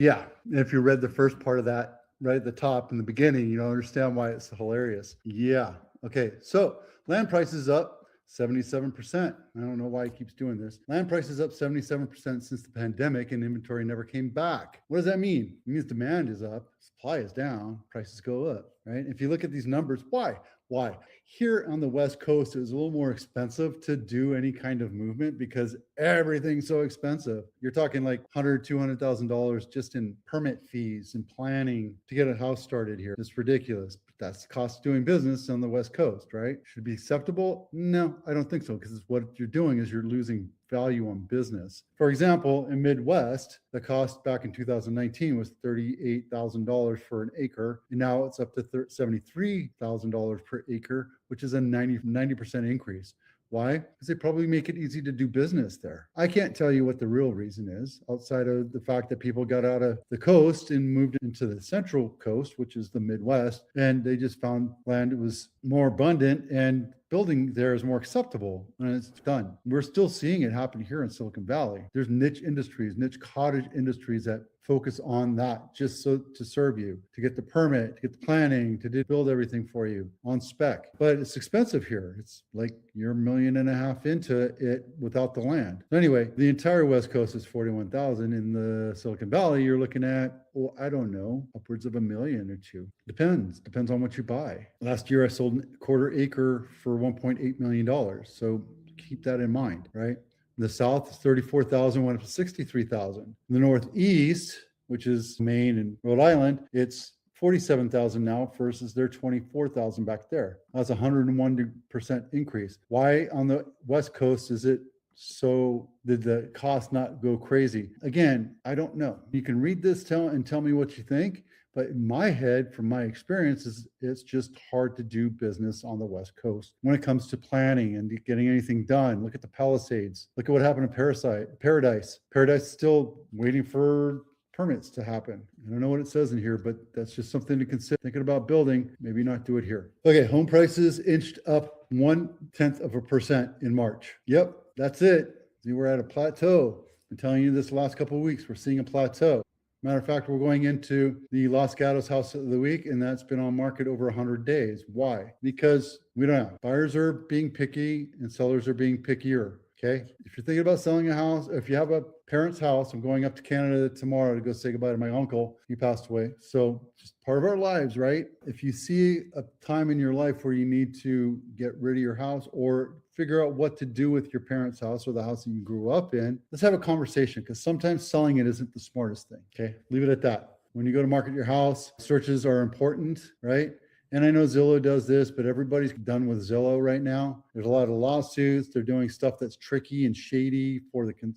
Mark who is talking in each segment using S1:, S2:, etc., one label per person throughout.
S1: Yeah. And if you read the first part of that right at the top in the beginning, you don't understand why it's hilarious. Yeah. Okay. So land prices up 77%. I don't know why he keeps doing this. Land prices up 77% since the pandemic and inventory never came back. What does that mean? It means demand is up, supply is down, prices go up, right? If you look at these numbers, why? Why? Here on the West Coast, it was a little more expensive to do any kind of movement because everything's so expensive. You're talking like $100,000, $200,000 just in permit fees and planning to get a house started here. It's ridiculous. But that's the cost of doing business on the West Coast, right? Should it be acceptable? No, I don't think so, because what you're doing is you're losing value on business. For example, in Midwest, the cost back in 2019 was $38,000 for an acre, and now it's up to $73,000 per acre, which is a 90% increase. Why? Because they probably make it easy to do business there. I can't tell you what the real reason is, outside of the fact that people got out of the coast and moved into the central coast, which is the Midwest, and they just found land that was more abundant and building there is more acceptable, and it's done. We're still seeing it happen here in Silicon Valley. There's niche industries, niche cottage industries that focus on that just so to serve you, to get the permit, to get the planning, to build everything for you on spec. But it's expensive here. It's like you're $1.5 million into it without the land. Anyway, the entire West Coast is 41,000. In the Silicon Valley, you're looking at, well, I don't know, upwards of $1 million or $2 million. Depends on what you buy. Last year, I sold a quarter acre for $1.8 million. So keep that in mind, right? In the South, 34,000 went up to 63,000. In the Northeast, which is Maine and Rhode Island, it's 47,000 now versus their 24,000 back there. That's a 101% increase. Why on the West Coast is it so did the cost not go crazy? Again, I don't know. You can read this and tell me what you think. But in my head, from my experiences, it's just hard to do business on the West Coast when it comes to planning and getting anything done. Look at the Palisades. Look at what happened to Paradise. Paradise is still waiting for permits to happen. I don't know what it says in here, but that's just something to consider. Thinking about building, maybe not do it here. Okay, home prices inched up 0.1% in March. Yep, that's it. We were at a plateau. I'm telling you this the last couple of weeks, we're seeing a plateau. Matter of fact, we're going into the Los Gatos house of the week, and that's been on market over 100 days. Why? Because we don't know. Buyers are being picky and sellers are being pickier. Okay. If you're thinking about selling a house, if you have a parent's house, I'm going up to Canada tomorrow to go say goodbye to my uncle. He passed away. So just part of our lives, right? If you see a time in your life where you need to get rid of your house or figure out what to do with your parents' house or the house that you grew up in, let's have a conversation, because sometimes selling it isn't the smartest thing. Okay. Leave it at that. When you go to market your house, searches are important, right? And I know Zillow does this, but everybody's done with Zillow right now. There's a lot of lawsuits. They're doing stuff that's tricky and shady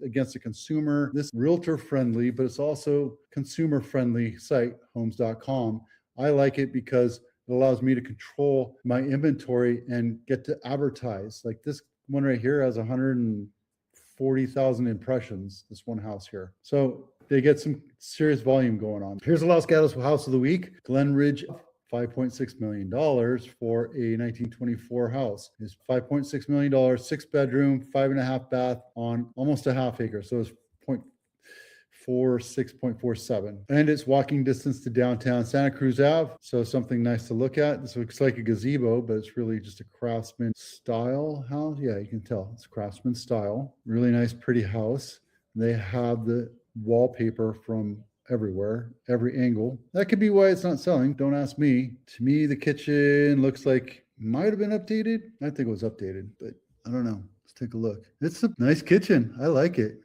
S1: against the consumer. This realtor friendly, but it's also consumer friendly site, homes.com. I like it because it allows me to control my inventory and get to advertise. Like this one right here has 140,000 impressions, this one house here. So they get some serious volume going on. Here's the Los Gatos house of the week, Glen Ridge, $5.6 million for a 1924 house. It's $5.6 million, 6-bedroom, 5.5 bath on almost a half acre. So it's 0.46, and it's walking distance to downtown Santa Cruz Ave. So something nice to look at. This looks like a gazebo, but it's really just a Craftsman style house. Yeah, you can tell it's Craftsman style. Really nice, pretty house. They have the wallpaper from everywhere, every angle. That could be why it's not selling. Don't ask me. To me, the kitchen looks like might have been updated. I think it was updated, but I don't know. Let's take a look. It's a nice kitchen. I like it.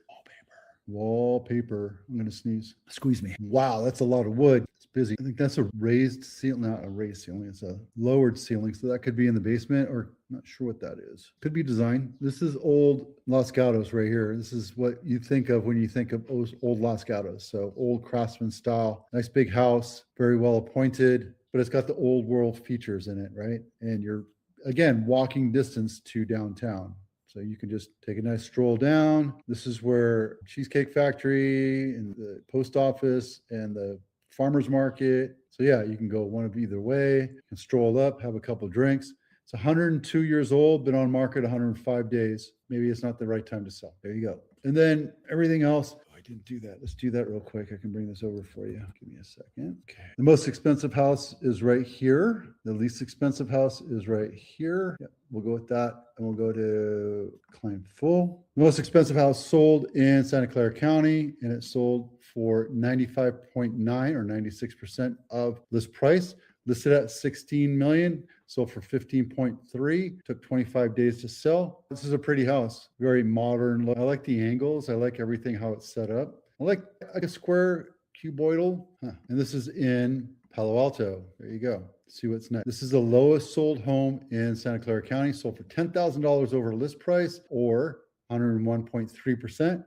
S1: Wallpaper. I'm going to sneeze. Squeeze me. Wow, that's a lot of wood. It's busy. I think that's a raised ceiling, not a raised ceiling. It's a lowered ceiling. So that could be in the basement, or not sure what that is. Could be design. This is old Los Gatos right here. This is what you think of when you think of old Los Gatos. So old Craftsman style, nice big house, very well appointed, but it's got the old world features in it, right? And you're, again, walking distance to downtown. So you can just take a nice stroll down. This is where Cheesecake Factory and the post office and the farmer's market. So yeah, you can go one of either way. You can stroll up, have a couple of drinks. It's 102 years old, been on market 105 days. Maybe it's not the right time to sell. There you go. And then everything else, didn't do that. Let's do that real quick. I can bring this over for you. Give me a second. Okay. The most expensive house is right here. The least expensive house is right here. Yep, we'll go with that. And we'll go to claim full. The most expensive house sold in Santa Clara County, and it sold for 95.9 or 96% of list price. Listed at 16 million, sold for 15.3, took 25 days to sell. This is a pretty house, very modern look. I like the angles. I like everything, how it's set up. I like a square cuboidal, and this is in Palo Alto. There you go. See what's next. This is the lowest sold home in Santa Clara County, sold for $10,000 over list price or 101.3%.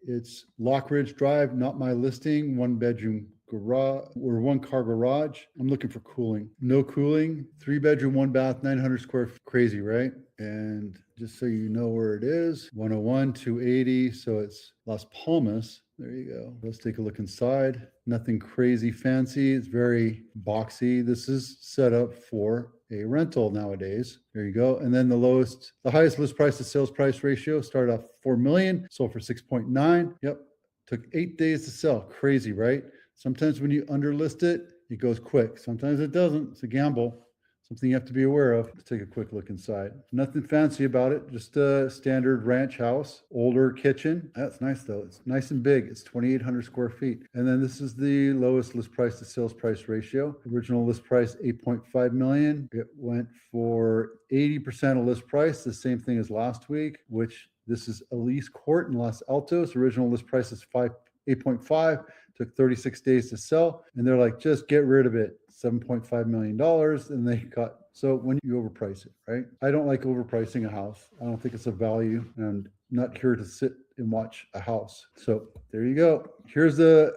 S1: It's Lock Ridge Drive, not my listing, 1-bedroom garage or 1-car garage. I'm looking for cooling. No cooling, 3-bedroom, 1-bath, 900 square feet. Crazy, right? And just so you know where it is, 101, 280. So it's Las Palmas. There you go. Let's take a look inside. Nothing crazy fancy. It's very boxy. This is set up for a rental nowadays. There you go. And then the highest list price to sales price ratio started off 4 million, sold for 6.9. Yep. Took 8 days to sell. Crazy, right? Sometimes when you underlist it, it goes quick. Sometimes it doesn't. It's a gamble. Something you have to be aware of. Let's take a quick look inside. Nothing fancy about it. Just a standard ranch house. Older kitchen. That's nice though. It's nice and big. It's 2,800 square feet. And then this is the lowest list price to sales price ratio. Original list price, 8.5 million. It went for 80% of list price. The same thing as last week, which this is Elise Court in Los Altos. Original list price is 8.5. Took 36 days to sell. And they're like, just get rid of it. $7.5 million. And they got, so when you overprice it, right? I don't like overpricing a house. I don't think it's a value, and I'm not here to sit and watch a house. So there you go. Here's the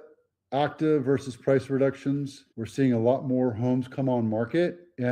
S1: active versus price reductions. We're seeing a lot more homes come on market.